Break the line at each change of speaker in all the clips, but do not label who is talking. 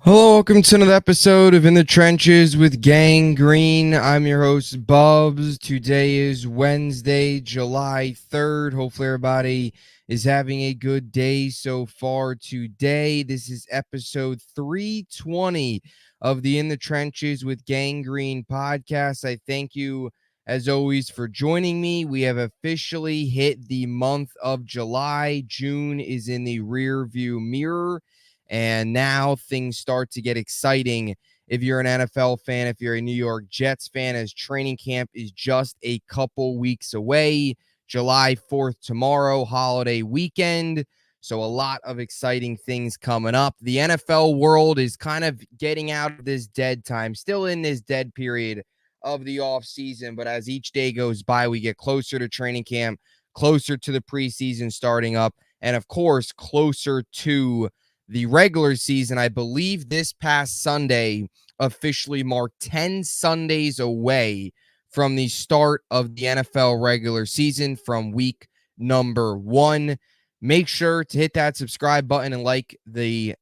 Hello, welcome to another episode of In the Trenches with Gang Green. I'm your host, Bubbs. Today is Wednesday, July 3rd. Hopefully everybody is having a good day so far today. This is episode 320 of the In the Trenches with Gang Green podcast. I thank you, as always, for joining me. We have officially hit the month of July. June is in the rear view mirror. And now things start to get exciting if you're an NFL fan, if you're a New York Jets fan, as training camp is just a couple weeks away. July 4th tomorrow, holiday weekend. So a lot of exciting things coming up. The NFL world is kind of getting out of this dead time, still in this dead period of the offseason. But as each day goes by, we get closer to training camp, closer to the preseason starting up, and of course, closer to the regular season. I believe this past Sunday officially marked 10 Sundays away from the start of the NFL regular season from week number 1. Make sure to hit that subscribe button and like the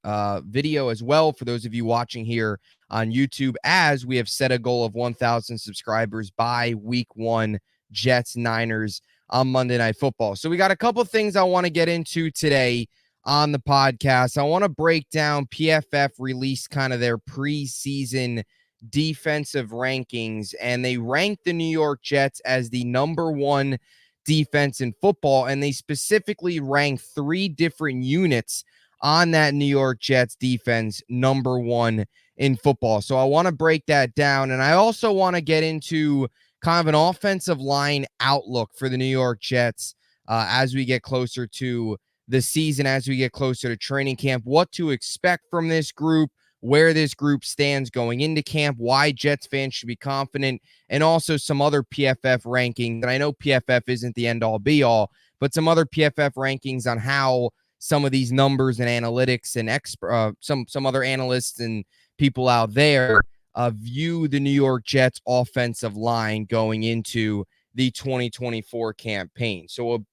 video as well for those of you watching here on YouTube, as we have set a goal of 1,000 subscribers by week 1, Jets Niners on Monday Night Football. So we got a couple things I want to get into today on the podcast. I want to break down PFF released kind of their preseason defensive rankings, and they ranked the New York Jets as the number 1 defense in football, and they specifically ranked 3 different units on that New York Jets defense number 1 in football. So I want to break that down, and I also want to get into kind of an offensive line outlook for the New York Jets as we get closer to the season, as we get closer to training camp, what to expect from this group, where this group stands going into camp, why Jets fans should be confident, and also some other PFF rankings. And I know PFF isn't the end-all be-all, but some other PFF rankings on how some of these numbers and analytics and some other analysts and people out there view the New York Jets offensive line going into the 2024 campaign. So we'll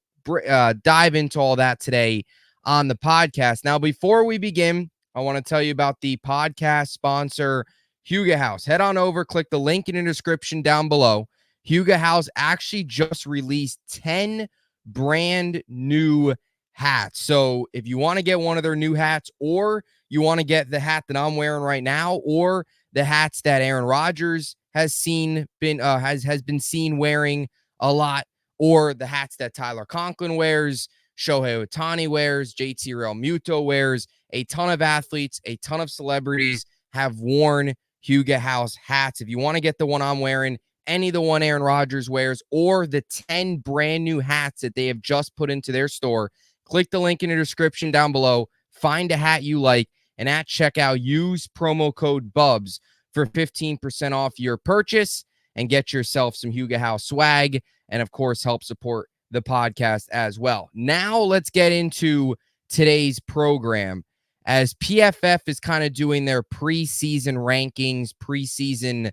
dive into all that today on the podcast. Now, before we begin, I want to tell you about the podcast sponsor, Huga House. Head on over, click the link in the description down below. Huga House actually just released 10 brand new hats. So if you want to get one of their new hats, or you want to get the hat that I'm wearing right now, or the hats that Aaron Rodgers has been seen wearing a lot, or the hats that Tyler Conklin wears, Shohei Ohtani wears, JT Realmuto wears, a ton of athletes, a ton of celebrities have worn Huga House hats. If you want to get the one I'm wearing, any of the one Aaron Rodgers wears, or the 10 brand new hats that they have just put into their store, click the link in the description down below, find a hat you like, and at checkout, use promo code BUBS for 15% off your purchase and get yourself some Huga House swag, and of course, help support the podcast as well. Now let's get into today's program, as PFF is kind of doing their preseason rankings, preseason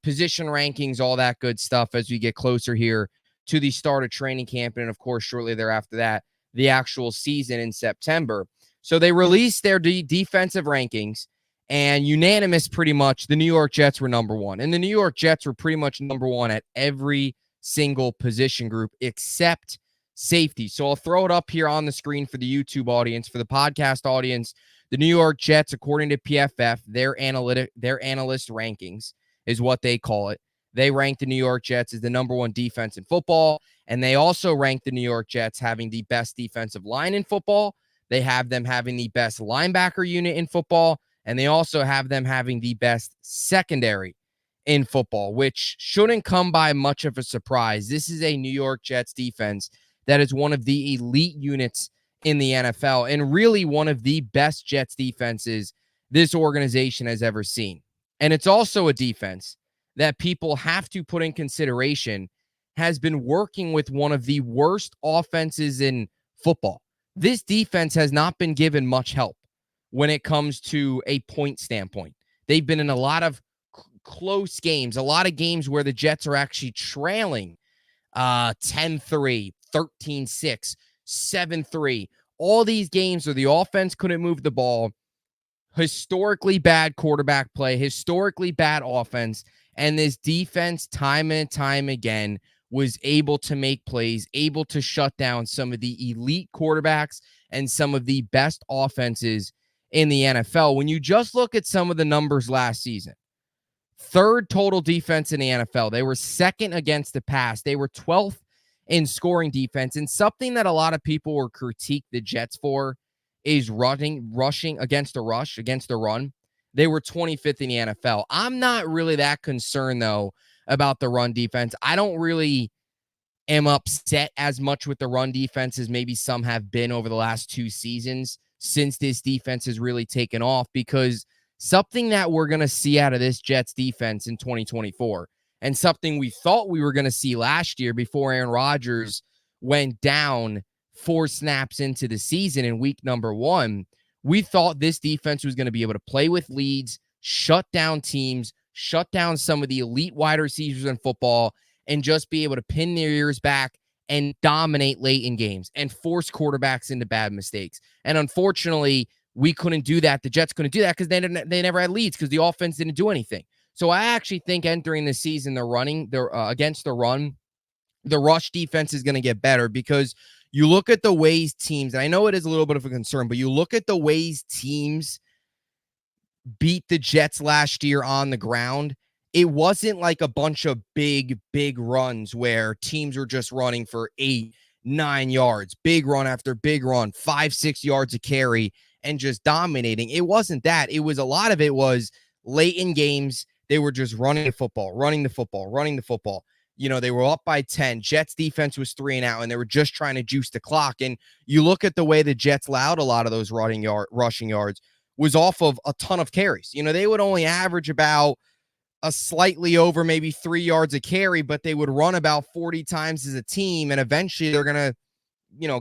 position rankings, all that good stuff as we get closer here to the start of training camp. And of course, shortly thereafter that, the actual season in September. So they released their defensive rankings, and unanimous pretty much, the New York Jets were number 1. And the New York Jets were pretty much number 1 at every single position group except safety. So I'll throw it up here on the screen for the YouTube audience. For the podcast audience, the New York Jets, according to PFF, their analyst rankings is what they call it. They rank the New York Jets as the number 1 defense in football, and they also rank the New York Jets having the best defensive line in football. They have them having the best linebacker unit in football, and they also have them having the best secondary in football, which shouldn't come by much of a surprise. This is a New York Jets defense that is one of the elite units in the NFL, and really one of the best Jets defenses this organization has ever seen. And it's also a defense that people have to put in consideration has been working with one of the worst offenses in football. This defense has not been given much help when it comes to a point standpoint. They've been in a lot of close games, a lot of games where the Jets are actually trailing 10-3, 13-6, 7-3. All these games where the offense couldn't move the ball, historically bad quarterback play, historically bad offense, and this defense time and time again was able to make plays, able to shut down some of the elite quarterbacks and some of the best offenses in the NFL. When you just look at some of the numbers last season, third total defense in the NFL. They were second against the pass. They were 12th in scoring defense. And something that a lot of people were critique the Jets for is rushing against against the run. They were 25th in the NFL. I'm not really that concerned, though, about the run defense. I don't really am upset as much with the run defense as maybe some have been over the last 2 seasons since this defense has really taken off, because something that we're going to see out of this Jets defense in 2024, and something we thought we were going to see last year before Aaron Rodgers went down 4 snaps into the season in week number 1, we thought this defense was going to be able to play with leads, shut down teams, shut down some of the elite wide receivers in football, and just be able to pin their ears back and dominate late in games and force quarterbacks into bad mistakes. And unfortunately, we couldn't do that. The Jets couldn't do that because they never had leads because the offense didn't do anything. So I actually think entering the season, against the run, the rush defense is going to get better, because you look at the ways teams, and I know it is a little bit of a concern, but you look at the ways teams beat the Jets last year on the ground. It wasn't like a bunch of big runs where teams were just running for 8, 9 yards, big run after big run, 5, 6 yards a carry, and just dominating. It wasn't that. It was, a lot of it was late in games. They were just running the football. You know, they were up by 10. Jets defense was 3 and out, and they were just trying to juice the clock. And you look at the way the Jets allowed a lot of those rushing yards was off of a ton of carries. You know, they would only average about a slightly over maybe 3 yards a carry, but they would run about 40 times as a team. And eventually they're going to,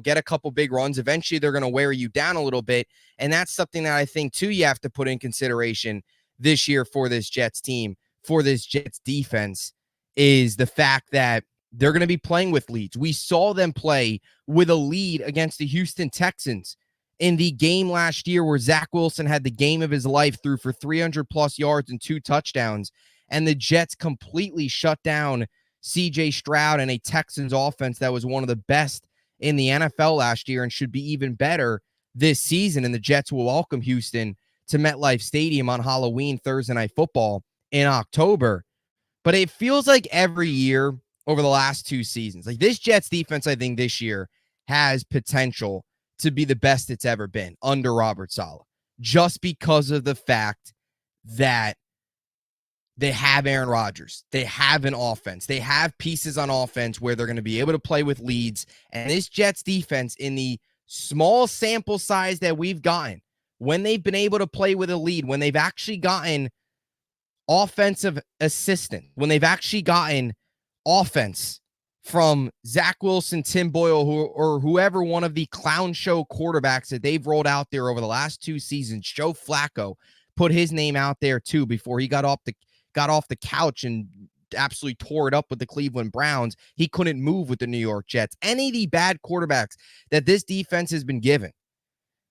get a couple big runs. Eventually they're going to wear you down a little bit. And that's something that I think too, you have to put in consideration this year for this Jets team, for this Jets defense, is the fact that they're going to be playing with leads. We saw them play with a lead against the Houston Texans in the game last year where Zach Wilson had the game of his life, threw for 300 plus yards and 2 touchdowns. And the Jets completely shut down C.J. Stroud and a Texans offense that was one of the best in the NFL last year and should be even better this season. And the Jets will welcome Houston to MetLife Stadium on Halloween, Thursday Night Football in October. But it feels like every year over the last 2 seasons, like this Jets defense, I think this year has potential to be the best it's ever been under Robert Saleh, just because of the fact that they have Aaron Rodgers. They have an offense. They have pieces on offense where they're going to be able to play with leads. And this Jets defense, in the small sample size that we've gotten, when they've been able to play with a lead, when they've actually gotten offensive assistant, when they've actually gotten offense from Zach Wilson, Tim Boyle, or whoever one of the clown show quarterbacks that they've rolled out there over the last 2 seasons, Joe Flacco put his name out there too before he got off the couch and absolutely tore it up with the Cleveland Browns. He couldn't move with the New York Jets. Any of the bad quarterbacks that this defense has been given,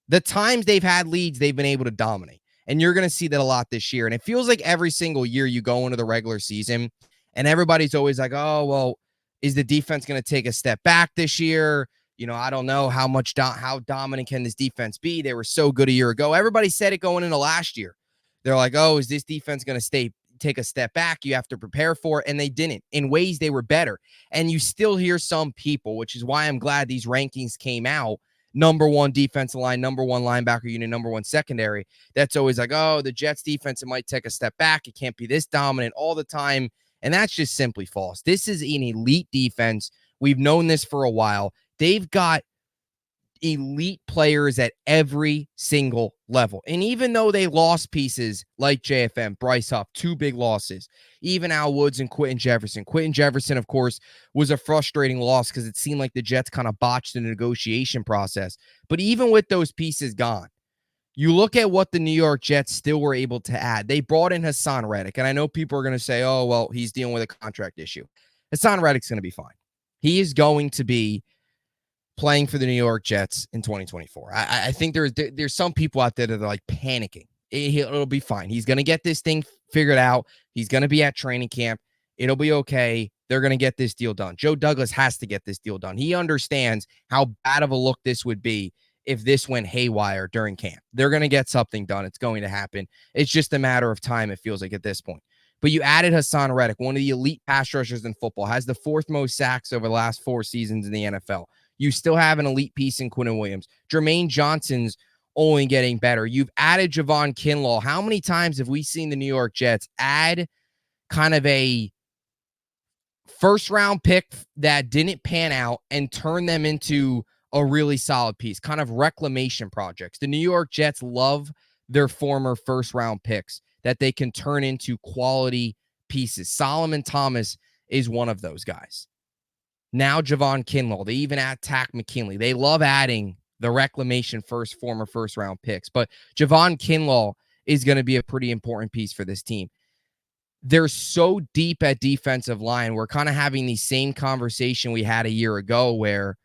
the times they've had leads, they've been able to dominate. And you're going to see that a lot this year. And it feels like every single year you go into the regular season and everybody's always like, oh, well, is the defense going to take a step back this year? I don't know how dominant can this defense be? They were so good a year ago. Everybody said it going into last year. They're like, oh, is this defense going to take a step back? You have to prepare for it. And they didn't. In ways, they were better. And you still hear some people, which is why I'm glad these rankings came out, number 1 defensive line, number 1 linebacker unit, number 1 secondary. That's always like, oh, the Jets defense, it might take a step back. It can't be this dominant all the time. And that's just simply false. This is an elite defense. We've known this for a while. They've got elite players at every single level. And even though they lost pieces like JFM, Bryce Huff, 2 big losses, even Al Woods and Quentin Jefferson. Quentin Jefferson, of course, was a frustrating loss because it seemed like the Jets kind of botched the negotiation process. But even with those pieces gone, you look at what the New York Jets still were able to add. They brought in Hassan Reddick. And I know people are going to say, oh, well, he's dealing with a contract issue. Hassan Reddick's going to be fine. He is going to be playing for the New York Jets in 2024. I think there's some people out there that are like panicking It'll be fine. He's going to get this thing figured out. He's going to be at training camp. It'll be okay. They're going to get this deal done. Joe Douglas has to get this deal done. He understands how bad of a look this would be if this went haywire during camp. They're going to get something done. It's going to happen. It's just a matter of time, it feels like, at this point. But you added Hassan Reddick, one of the elite pass rushers in football, has the 4th most sacks over the last 4 seasons in the NFL. You still have an elite piece in Quinnen Williams. Jermaine Johnson's only getting better. You've added Javon Kinlaw. How many times have we seen the New York Jets add kind of a first-round pick that didn't pan out and turn them into a really solid piece, kind of reclamation projects? The New York Jets love their former first-round picks that they can turn into quality pieces. Solomon Thomas is one of those guys. Now Javon Kinlaw. They even add Tack McKinley. They love adding the reclamation former first-round picks. But Javon Kinlaw is going to be a pretty important piece for this team. They're so deep at defensive line. We're kind of having the same conversation we had a year ago where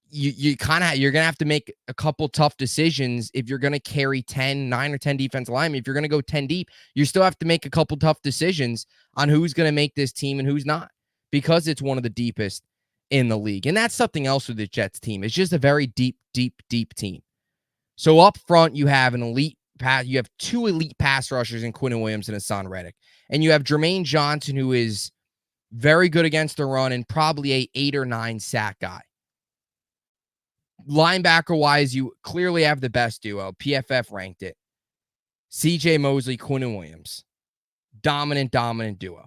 you're going to have to make a couple tough decisions if you're going to carry 9 or 10 defensive linemen. If you're going to go 10 deep, you still have to make a couple tough decisions on who's going to make this team and who's not, because it's one of the deepest in the league. And that's something else with the Jets team. It's just a very deep team. So up front, you have you have 2 elite pass rushers in Quinnen Williams and Hassan Reddick. And you have Jermaine Johnson, who is very good against the run and probably a 8 or 9 sack guy. Linebacker-wise, you clearly have the best duo. PFF ranked it. C.J. Mosley, Quinnen Williams. Dominant duo.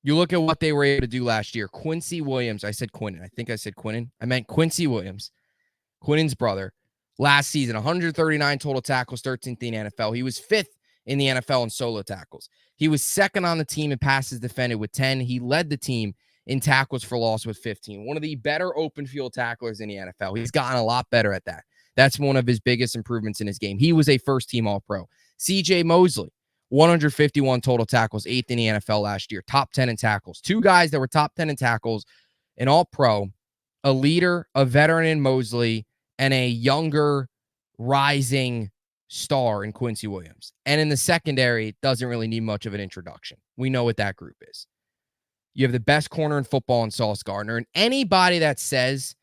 You look at what they were able to do last year. Quincy Williams. I said Quinnen. I think I said Quinnen. I meant Quincy Williams. Quinnen's brother. Last season, 139 total tackles, 13th in the NFL. He was 5th in the NFL in solo tackles. He was 2nd on the team in passes defended with 10. He led the team in tackles for loss with 15. One of the better open field tacklers in the NFL. He's gotten a lot better at that. That's one of his biggest improvements in his game. He was a first-team All-Pro. C.J. Mosley, 151 total tackles, 8th in the NFL last year, top 10 in tackles. 2 guys that were top 10 in tackles, an All-Pro, a leader, a veteran in Mosley, and a younger, rising star in Quincy Williams. And in the secondary, it doesn't really need much of an introduction. We know what that group is. You have the best corner in football in Sauce Gardner. And anybody that says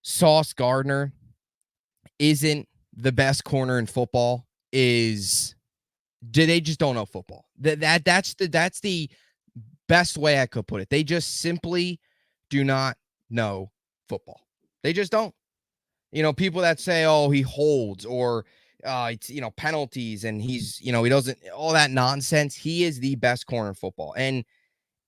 Sauce Gardner isn't the best corner in football they just don't know football. That's the best way I could put it. They just simply do not know football. They just don't. People that say, oh, he holds or it's, penalties and he's, he doesn't, all that nonsense. He is the best corner in football. And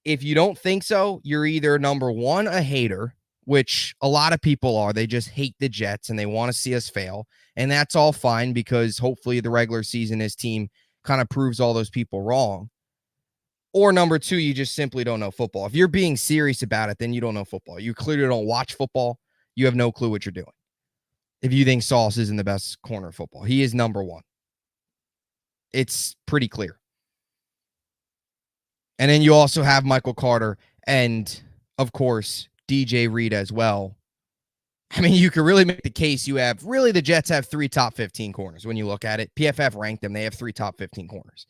if you don't think so, you're either number one, a hater, which a lot of people are. They just hate the Jets and they want to see us fail. And that's all fine because hopefully the regular season, his team kind of proves all those people wrong. Or number 2, you just simply don't know football. If you're being serious about it, then you don't know football. You clearly don't watch football. You have no clue what you're doing. If you think Sauce isn't the best corner of football, he is number 1. It's pretty clear. And then you also have Michael Carter and, of course, DJ Reed as well. I mean, you could really make the case the Jets have 3 top 15 corners when you look at it. PFF ranked them. They have 3 top 15 corners.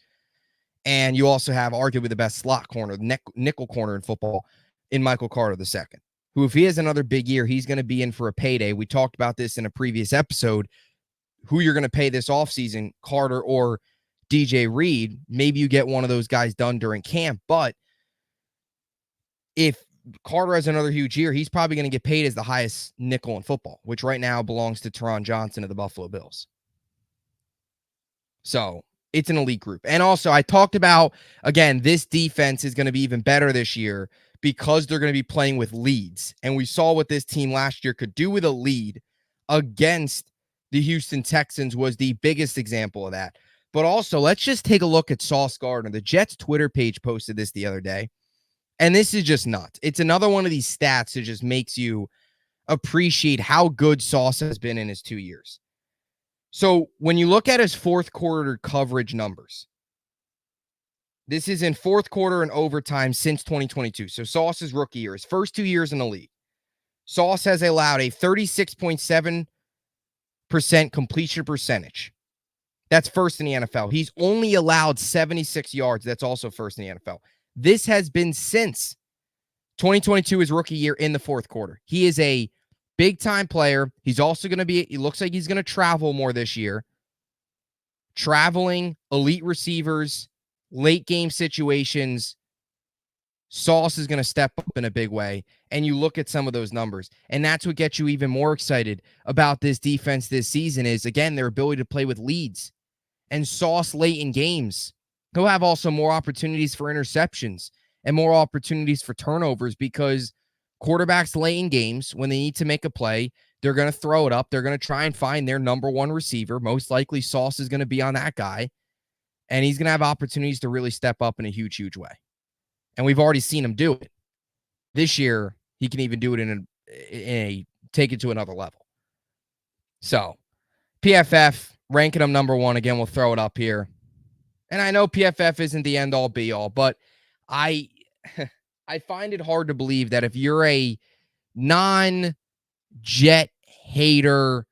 And you also have arguably the best slot corner, nickel corner in football in Michael Carter II, who, if he has another big year, he's going to be in for a payday. We talked about this in a previous episode, who you're going to pay this offseason, Carter or DJ Reed. Maybe you get one of those guys done during camp, but if Carter has another huge year, he's probably going to get paid as the highest nickel in football, which right now belongs to Teron Johnson of the Buffalo Bills. So it's an elite group. And also, I talked about, again, this defense is going to be even better this year because they're going to be playing with leads. And we saw what this team last year could do with a lead against the Houston Texans was the biggest example of that. But also, let's just take a look at Sauce Gardner. The Jets Twitter page posted this the other day. And this is just nuts. It's another one of these stats that just makes you appreciate how good Sauce has been in his 2 years. So when you look at his 4th quarter coverage numbers, this is in 4th quarter and overtime since 2022. So Sauce's rookie year, his first 2 years in the league. Sauce has allowed a 36.7% completion percentage. That's first in the NFL. He's only allowed 76 yards. That's also first in the NFL. This has been since 2022, his rookie year, in the fourth quarter. He is a big-time player. He's also going to be, it looks like he's going to travel more this year. Traveling, elite receivers, late game situations. Sauce is going to step up in a big way. And you look at some of those numbers. And that's what gets you even more excited about this defense this season is, again, their ability to play with leads. And Sauce late in games, he'll have also more opportunities for interceptions and more opportunities for turnovers because quarterbacks late in games, when they need to make a play, they're going to throw it up. They're going to try and find their number one receiver. Most likely Sauce is going to be on that guy. And he's going to have opportunities to really step up in a huge, huge way. And we've already seen him do it. This year, he can even do it in a take it to another level. So, PFF, ranking him number one. Again, we'll throw it up here. And I know PFF isn't the end-all, be-all, but I find it hard to believe that if you're a non-Jet hater,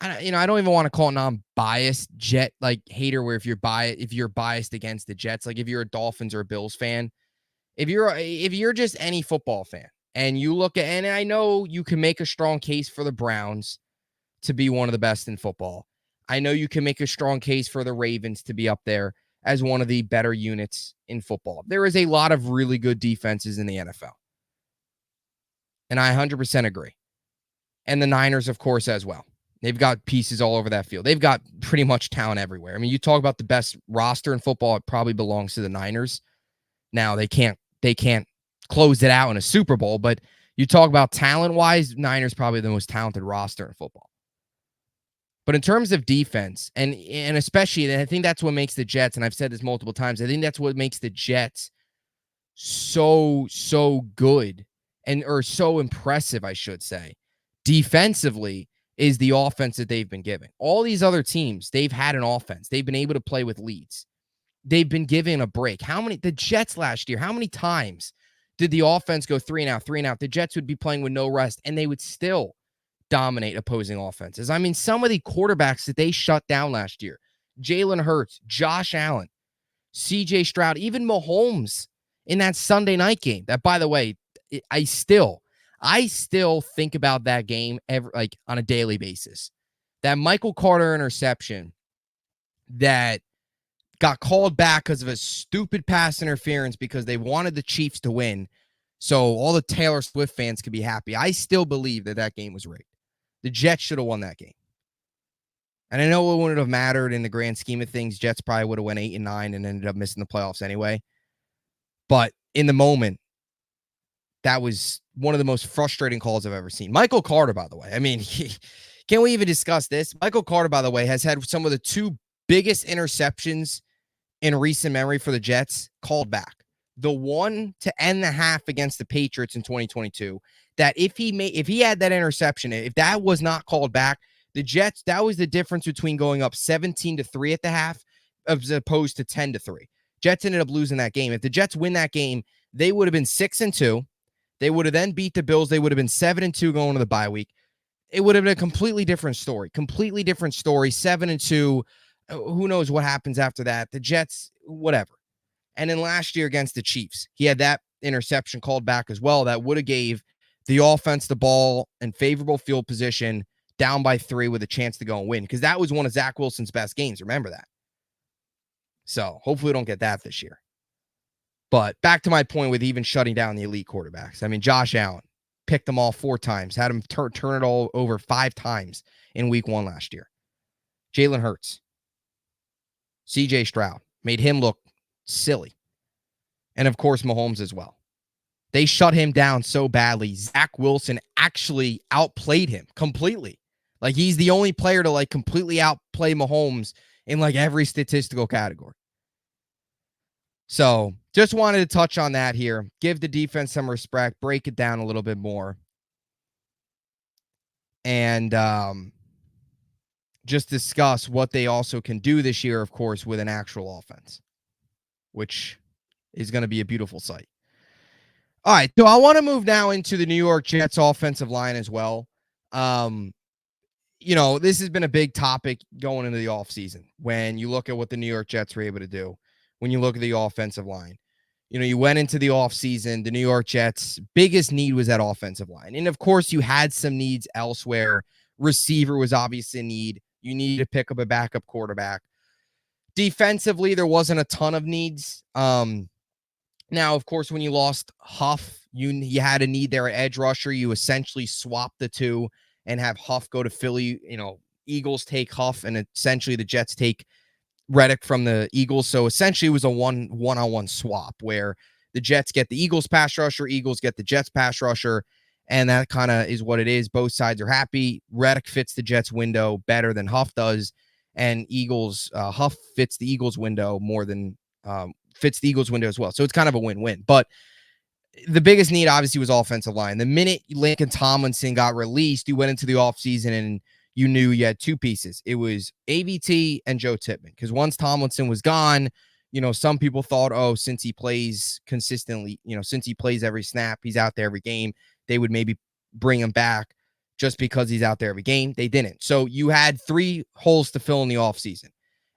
I don't even want to call it non-biased Jet like hater, where if you're biased against the Jets, like if you're a Dolphins or a Bills fan, if you're just any football fan and you look at, and I know you can make a strong case for the Browns to be one of the best in football. I know you can make a strong case for the Ravens to be up there as one of the better units in football. There is a lot of really good defenses in the NFL. And I 100% agree. And the Niners, of course, as well. They've got pieces all over that field. They've got pretty much talent everywhere. I mean, you talk about the best roster in football, it probably belongs to the Niners. Now, they can't close it out in a Super Bowl, but you talk about talent-wise, Niners probably the most talented roster in football. But in terms of defense, and especially, and I think that's what makes the Jets, and I've said this multiple times, I think that's what makes the Jets so good or so impressive, I should say. Defensively is the offense that they've been given. All these other teams, they've had an offense. They've been able to play with leads. They've been given a break. The Jets last year, how many times did the offense go 3 and out? The Jets would be playing with no rest, and they would still dominate opposing offenses. I mean, some of the quarterbacks that they shut down last year, Jalen Hurts, Josh Allen, CJ Stroud, even Mahomes in that Sunday night game. That, by the way, I still think about that game on a daily basis. That Michael Carter interception that got called back because of a stupid pass interference because they wanted the Chiefs to win so all the Taylor Swift fans could be happy. I still believe that game was rigged. The Jets should have won that game. And I know it wouldn't have mattered in the grand scheme of things. Jets probably would have went 8-9 and ended up missing the playoffs anyway. But in the moment, that was one of the most frustrating calls I've ever seen. Michael Carter, by the way. I mean, can we even discuss this? Michael Carter, by the way, has had some of the two biggest interceptions in recent memory for the Jets called back. The one to end the half against the Patriots in 2022, that if he had that interception, if that was not called back, the Jets, that was the difference between going up 17-3 at the half as opposed to 10-3. Jets ended up losing that game. If the Jets win that game, they would have been 6-2. They would have then beat the Bills. They would have been 7-2 going to the bye week. It would have been a completely different story. 7-2. Who knows what happens after that? The Jets, whatever. And then last year against the Chiefs, he had that interception called back as well. That would have gave the offense the ball in favorable field position, down by 3 with a chance to go and win, because that was one of Zach Wilson's best games. Remember that. So hopefully we don't get that this year. But back to my point with even shutting down the elite quarterbacks. I mean, Josh Allen picked them all 4 times, had him turn it all over 5 times in week 1 last year. Jalen Hurts, CJ Stroud, made him look silly. And of course, Mahomes as well. They shut him down so badly. Zach Wilson actually outplayed him completely. Like, he's the only player to completely outplay Mahomes in every statistical category. So just wanted to touch on that here. Give the defense some respect. Break it down a little bit more. And just discuss what they also can do this year, of course, with an actual offense, which is going to be a beautiful sight. All right, so I want to move now into the New York Jets offensive line as well. this has been a big topic going into the offseason when you look at what the New York Jets were able to do, when you look at the offensive line. You went into the offseason, the New York Jets' biggest need was that offensive line. And of course, you had some needs elsewhere. Receiver was obviously a need. You needed to pick up a backup quarterback. Defensively, there wasn't a ton of needs. Now, of course, when you lost Huff, you had a need there at edge rusher. You essentially swapped the two and have Huff go to Philly. Eagles take Huff, and essentially the Jets take Reddick from the Eagles. So essentially it was a one-on-one swap where the Jets get the Eagles pass rusher, Eagles get the Jets pass rusher, and that kind of is what it is. Both sides are happy. Reddick fits the Jets window better than Huff does, and Huff fits the Eagles window more than fits the Eagles window as well. So it's kind of a win-win. But the biggest need obviously was offensive line. The minute Lincoln Tomlinson got released, you went into the offseason and you knew you had two pieces. It was AVT and Joe Tippmann. Because once Tomlinson was gone, some people thought, since he plays consistently, since he plays every snap, he's out there every game, they would maybe bring him back just because he's out there every game. They didn't. So you had three holes to fill in the offseason.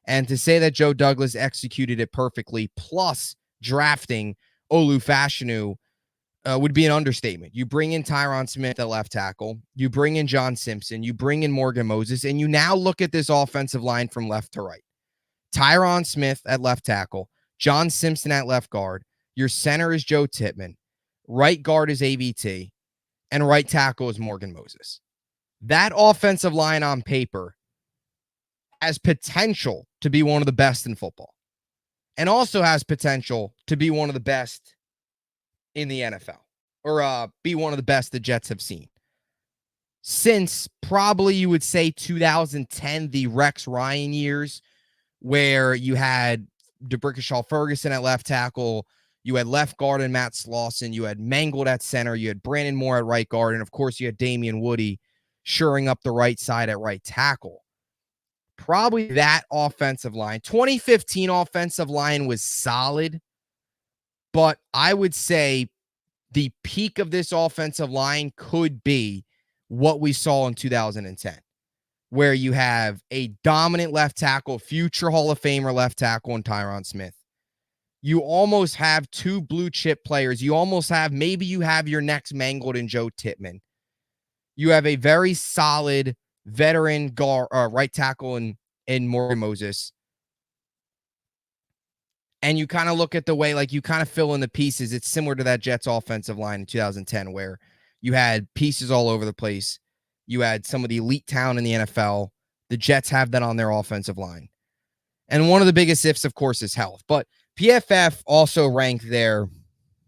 And to say that Joe Douglas executed it perfectly, plus drafting Olu Fashanu, would be an understatement. You bring in Tyron Smith at left tackle, you bring in John Simpson, you bring in Morgan Moses, and you now look at this offensive line from left to right. Tyron Smith at left tackle, John Simpson at left guard, your center is Joe Tippmann, right guard is AVT, and right tackle is Morgan Moses. That offensive line on paper has potential to be one of the best in football, and also has potential to be one of the best in the NFL, or be one of the best the Jets have seen since probably you would say 2010, the Rex Ryan years, where you had DeBrickashaw Ferguson at left tackle, you had left guard and Matt Slauson, you had Mangold at center, you had Brandon Moore at right guard, and of course you had Damian Woody shoring up the right side at right tackle. Probably that offensive line. 2015 offensive line was solid, but I would say the peak of this offensive line could be what we saw in 2010, where you have a dominant left tackle, future Hall of Famer left tackle in Tyron Smith. You almost have two blue chip players. You almost have, maybe you have your next Mangold and Joe Tippmann. You have a very solid veteran right tackle in Morgan Moses. And you kind of look at the way, you kind of fill in the pieces. It's similar to that Jets offensive line in 2010, where you had pieces all over the place. You had some of the elite talent in the NFL. The Jets have that on their offensive line. And one of the biggest ifs, of course, is health. But PFF also ranked there.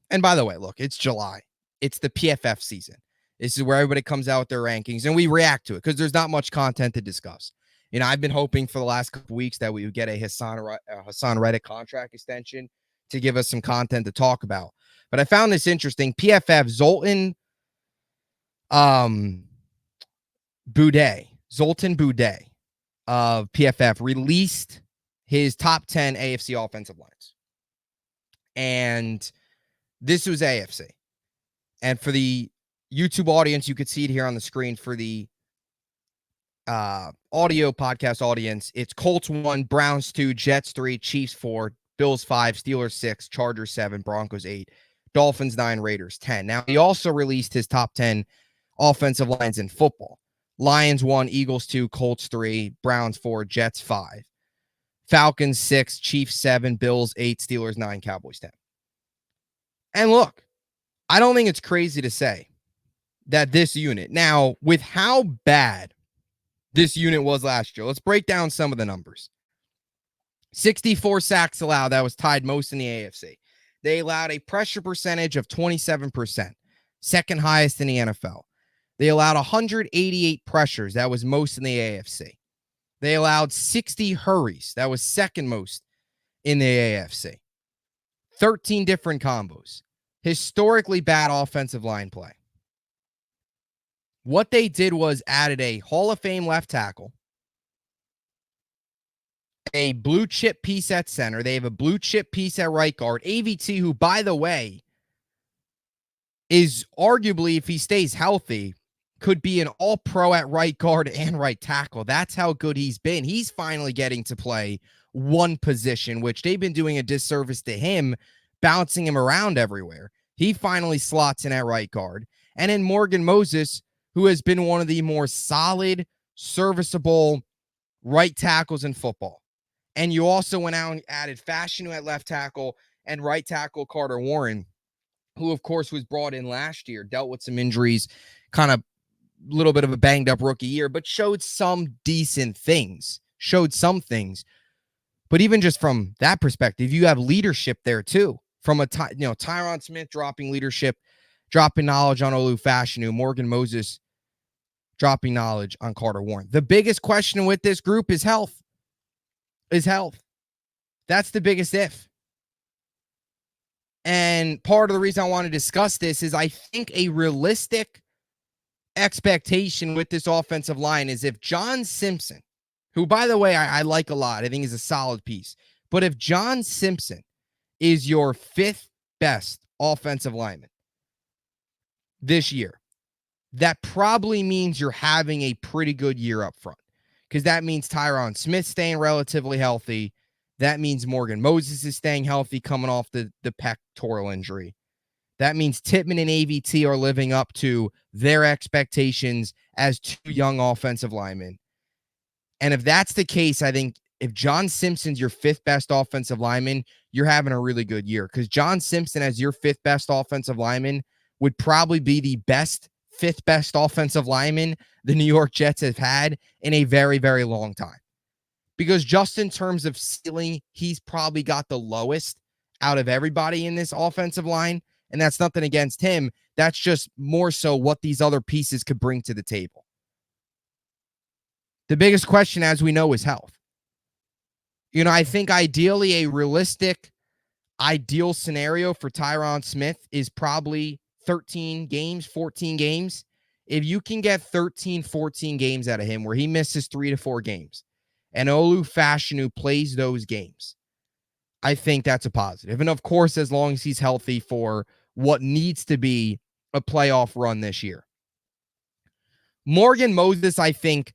And by the way, look, it's July. It's the PFF season. This is where everybody comes out with their rankings, and we react to it because there's not much content to discuss. I've been hoping for the last couple weeks that we would get a Hassan Reddick contract extension to give us some content to talk about. But I found this interesting. PFF Zoltan Boudet of PFF released his top 10 AFC offensive lines. And this was AFC. And for the YouTube audience, you could see it here on the screen. For the audio podcast audience, it's Colts 1, Browns 2, Jets 3, Chiefs 4, Bills 5, Steelers 6, Chargers 7, Broncos 8, Dolphins 9, Raiders 10. Now, he also released his top 10 offensive lines in football. Lions 1, Eagles 2, Colts 3, Browns 4, Jets 5, Falcons 6, Chiefs 7, Bills 8, Steelers 9, Cowboys 10. And look, I don't think it's crazy to say that this unit, now with how bad this unit was last year, let's break down some of the numbers. 64 sacks allowed. That was tied most in the AFC. They allowed a pressure percentage of 27%, second highest in the NFL. They allowed 188 pressures. That was most in the AFC. They allowed 60 hurries. That was second most in the AFC. 13 different combos. Historically bad offensive line play. What they did was added a Hall of Fame left tackle, a blue chip piece at center. They have a blue chip piece at right guard. AVT, who, by the way, is arguably, if he stays healthy, could be an all-pro at right guard and right tackle. That's how good he's been. He's finally getting to play one position, which they've been doing a disservice to him, bouncing him around everywhere. He finally slots in at right guard. And then Morgan Moses, who has been one of the more solid, serviceable right tackles in football. And you also went out and added Fashanu at left tackle and right tackle Carter Warren, who, of course, was brought in last year, dealt with some injuries, kind of a little bit of a banged up rookie year, but showed some decent things, showed some things. But even just from that perspective, you have leadership there too. From Tyron Smith dropping leadership, dropping knowledge on Olu Fashanu, Morgan Moses dropping knowledge on Carter Warren. The biggest question with this group is health. That's the biggest if. And part of the reason I want to discuss this is I think a realistic expectation with this offensive line is if John Simpson, who, by the way, I like a lot, I think is a solid piece, but if John Simpson is your fifth best offensive lineman this year, that probably means you're having a pretty good year up front, because that means Tyron Smith staying relatively healthy. That means Morgan Moses is staying healthy coming off the pectoral injury. That means Tippmann and AVT are living up to their expectations as two young offensive linemen. And if that's the case, I think if John Simpson's your fifth best offensive lineman, you're having a really good year, because John Simpson as your fifth best offensive lineman would probably be the fifth best offensive lineman the New York Jets have had in a very, very long time. Because just in terms of ceiling, he's probably got the lowest out of everybody in this offensive line. And that's nothing against him. That's just more so what these other pieces could bring to the table. The biggest question, as we know, is health. I think ideally a realistic, ideal scenario for Tyron Smith is probably 13 games, 14 games. If you can get 13, 14 games out of him where he misses 3 to 4 games and Olu Fashanu plays those games, I think that's a positive. And of course, as long as he's healthy for what needs to be a playoff run this year. Morgan Moses, I think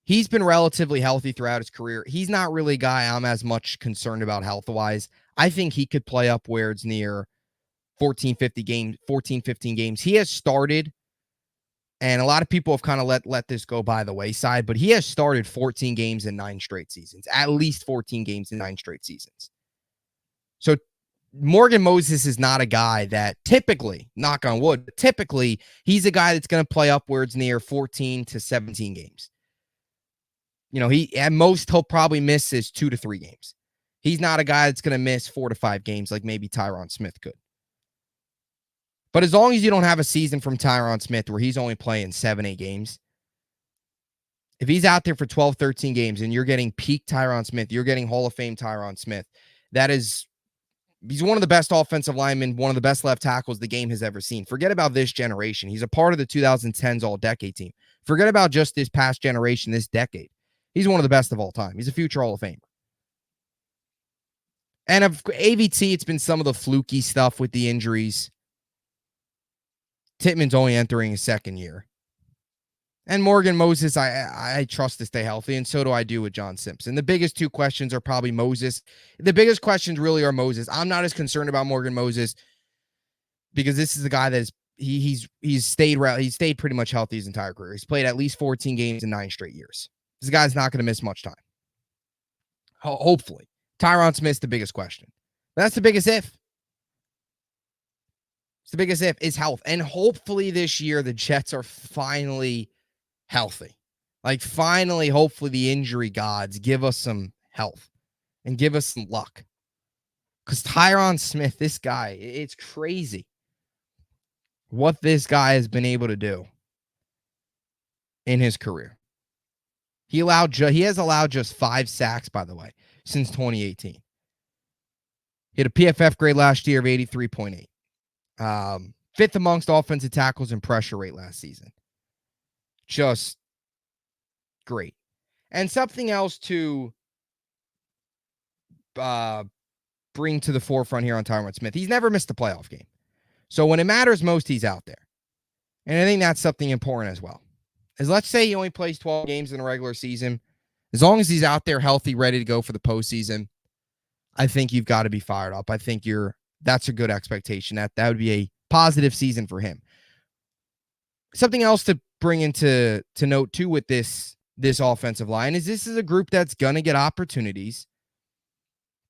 he's been relatively healthy throughout his career. He's not really a guy I'm as much concerned about health-wise. I think he could play upwards near 14, 15 games. He has started, and a lot of people have kind of let this go by the wayside, but he has started 14 games in 9 straight seasons, at least 14 games in 9 straight seasons. So Morgan Moses is not a guy that typically, knock on wood, but typically he's a guy that's going to play upwards near 14 to 17 games. He at most he'll probably miss his 2 to 3 games. He's not a guy that's going to miss 4 to 5 games like maybe Tyron Smith could. But as long as you don't have a season from Tyron Smith where he's only playing 7, 8 games, if he's out there for 12, 13 games and you're getting peak Tyron Smith, you're getting Hall of Fame Tyron Smith, he's one of the best offensive linemen, one of the best left tackles the game has ever seen. Forget about this generation. He's a part of the 2010s All-Decade team. Forget about just this past generation, this decade. He's one of the best of all time. He's a future Hall of Famer. And of AVT, it's been some of the fluky stuff with the injuries. Tippmann's only entering his second year. And Morgan Moses, I trust to stay healthy, and so do I do with John Simpson. The biggest two questions are probably Moses. The biggest questions really are Moses. I'm not as concerned about Morgan Moses because this is a guy that he's stayed pretty much healthy his entire career. He's played at least 14 games in 9 straight years. This guy's not going to miss much time. Hopefully. Tyron Smith's the biggest question. But that's the biggest if. It's the biggest if is health. And hopefully this year the Jets are finally healthy. Like finally, hopefully the injury gods give us some health and give us some luck. Because Tyron Smith, this guy, it's crazy what this guy has been able to do in his career. He has allowed just 5 sacks, by the way, since 2018. He had a PFF grade last year of 83.8. Fifth amongst offensive tackles and pressure rate last season. Just great. And something else to bring to the forefront here on Tyron Smith. He's never missed a playoff game. So when it matters most, he's out there. And I think that's something important as well. As let's say he only plays 12 games in a regular season. As long as he's out there healthy, ready to go for the postseason, I think you've got to be fired up. I think that's a good expectation. That would be a positive season for him. Something else to bring into note too with this offensive line is this is a group that's going to get opportunities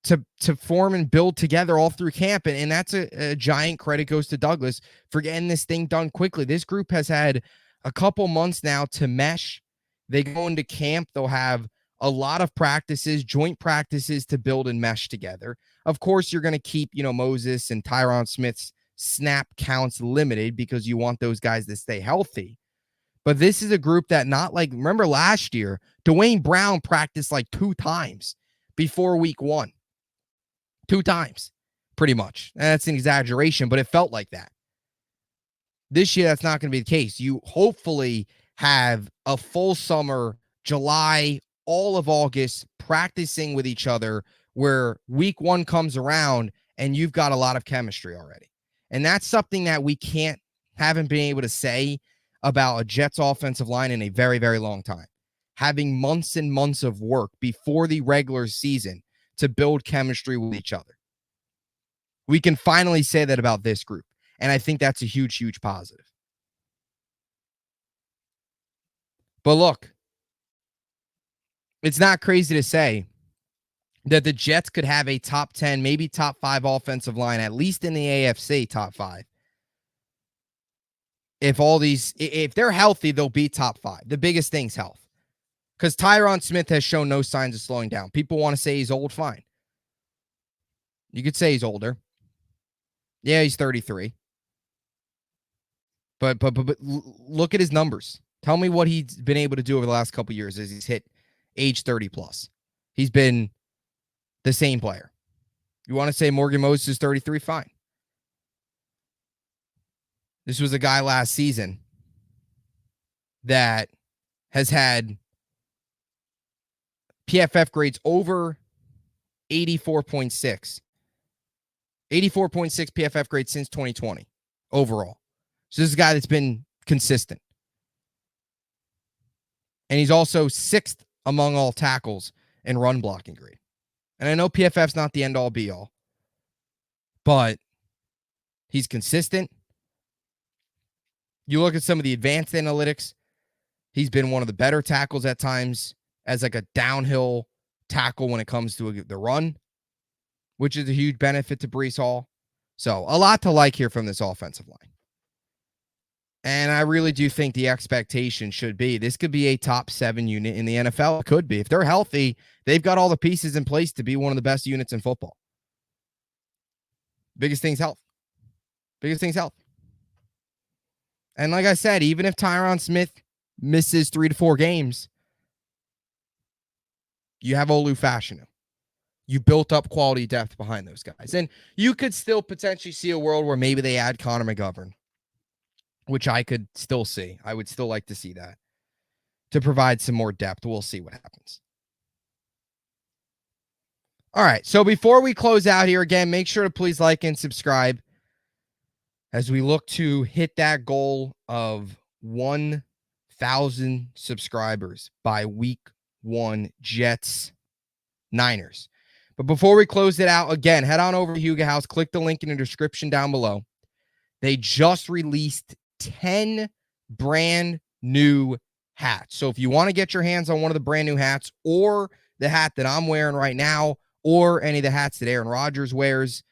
to form and build together all through camp. And that's a giant credit goes to Douglas for getting this thing done quickly. This group has had a couple months now to mesh. They go into camp. They'll have a lot of practices, joint practices to build and mesh together. Of course, you're going to keep, Moses and Tyron Smith's snap counts limited because you want those guys to stay healthy. But this is a group that remember last year, Dwayne Brown practiced like 2 times before week 1. 2 times, pretty much. And that's an exaggeration, but it felt like that. This year, that's not going to be the case. You hopefully have a full summer, July, all of August, practicing with each other where week 1 comes around and you've got a lot of chemistry already. And that's something that we haven't been able to say about a Jets offensive line in a very, very long time. Having months and months of work before the regular season to build chemistry with each other. We can finally say that about this group. And I think that's a huge, huge positive. But look, it's not crazy to say that the Jets could have a top 10, maybe top 5 offensive line, at least in the AFC top 5. If they're healthy, they'll be top 5. The biggest thing's health. Because Tyron Smith has shown no signs of slowing down. People want to say he's old, fine. You could say he's older. Yeah, he's 33. But look at his numbers. Tell me what he's been able to do over the last couple of years as he's hit age 30 plus. He's been the same player. You want to say Morgan Moses is 33? Fine. This was a guy last season that has had PFF grades over 84.6. 84.6 PFF grade since 2020 overall. So this is a guy that's been consistent. And he's also 6th among all tackles in run blocking grade. And I know PFF's not the end-all be-all, but he's consistent. You look at some of the advanced analytics, he's been one of the better tackles at times as like a downhill tackle when it comes to the run, which is a huge benefit to Breece Hall. So a lot to like here from this offensive line. And I really do think the expectation should be this could be a top 7 unit in the NFL. It could be. If they're healthy, they've got all the pieces in place to be one of the best units in football. Biggest thing's health. Biggest thing's health. And like I said, even if Tyron Smith misses 3 to 4 games, you have Olu Fashanu. You built up quality depth behind those guys. And you could still potentially see a world where maybe they add Connor McGovern, which I could still see. I would still like to see that to provide some more depth. We'll see what happens. All right. So before we close out here, again, make sure to please like and subscribe as we look to hit that goal of 1,000 subscribers by week 1, Jets, Niners. But before we close it out, again, head on over to Huga House. Click the link in the description down below. They just released 10 brand new hats. So if you want to get your hands on one of the brand new hats or the hat that I'm wearing right now or any of the hats that Aaron Rodgers wears,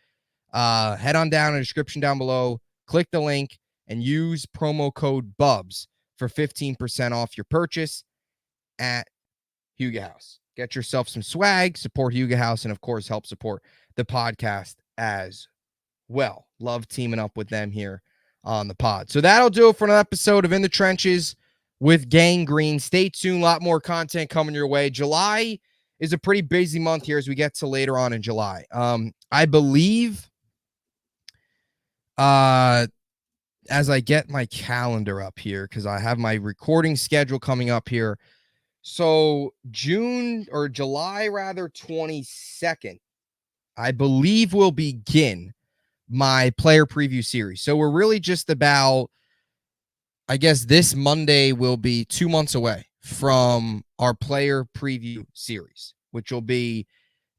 head on down in the description down below, click the link, and use promo code BUBS for 15% off your purchase at Huga House. Get yourself some swag, support Huga House, and of course, help support the podcast as well. Love teaming up with them here on the pod. So that'll do it for an episode of In the Trenches with Gang Green. Stay tuned. A lot more content coming your way. July is a pretty busy month here as we get to later on in July. I believe as I get my calendar up here, because I have my recording schedule coming up here. So July 22nd, I believe will begin my player preview series. So we're really just about I guess this Monday will be 2 months away from our player preview series, which will be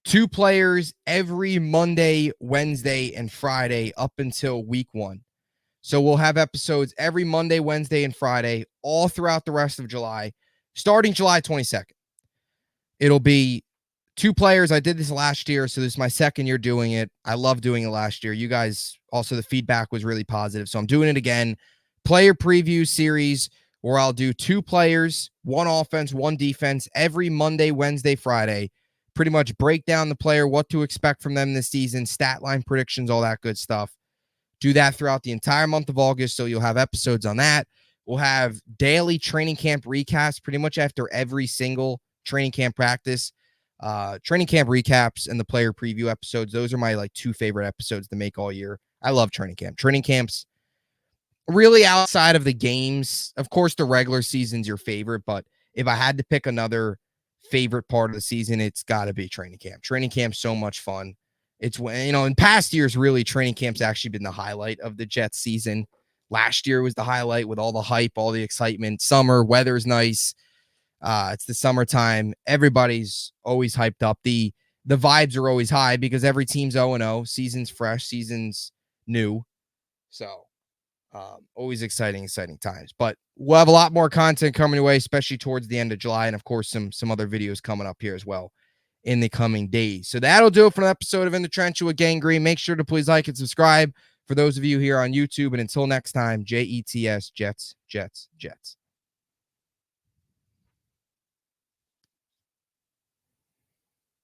2 players every Monday, Wednesday, and Friday up until week 1. So we'll have episodes every Monday, Wednesday, and Friday all throughout the rest of July, starting July 22nd. It'll be 2 players. I did this last year, so this is my second year doing it. I love doing it last year. You guys, also the feedback was really positive, so I'm doing it again. Player preview series where I'll do 2 players, 1 offense, 1 defense every Monday, Wednesday, Friday. Pretty much break down the player, what to expect from them this season, stat line predictions, all that good stuff. Do that throughout the entire month of August, so you'll have episodes on that. We'll have daily training camp recaps pretty much after every single training camp practice. Training camp recaps and the player preview episodes. Those are my 2 favorite episodes to make all year. I love training camp. Training camps really outside of the games. Of course, the regular season's your favorite, but if I had to pick another favorite part of the season, it's got to be training camp. Training camp's so much fun. It's when, in past years, really, training camp's actually been the highlight of the Jets season. Last year was the highlight with all the hype, all the excitement. Summer, weather's nice. It's the summertime. Everybody's always hyped up. The vibes are always high because every team's 0-0. Season's fresh. Season's new. So always exciting times. But we'll have a lot more content coming away, especially towards the end of July. And, of course, some other videos coming up here as well in the coming days. So that'll do it for an episode of In the Trench with Gang Green. Make sure to please like and subscribe for those of you here on YouTube. And until next time, Jets, Jets, Jets.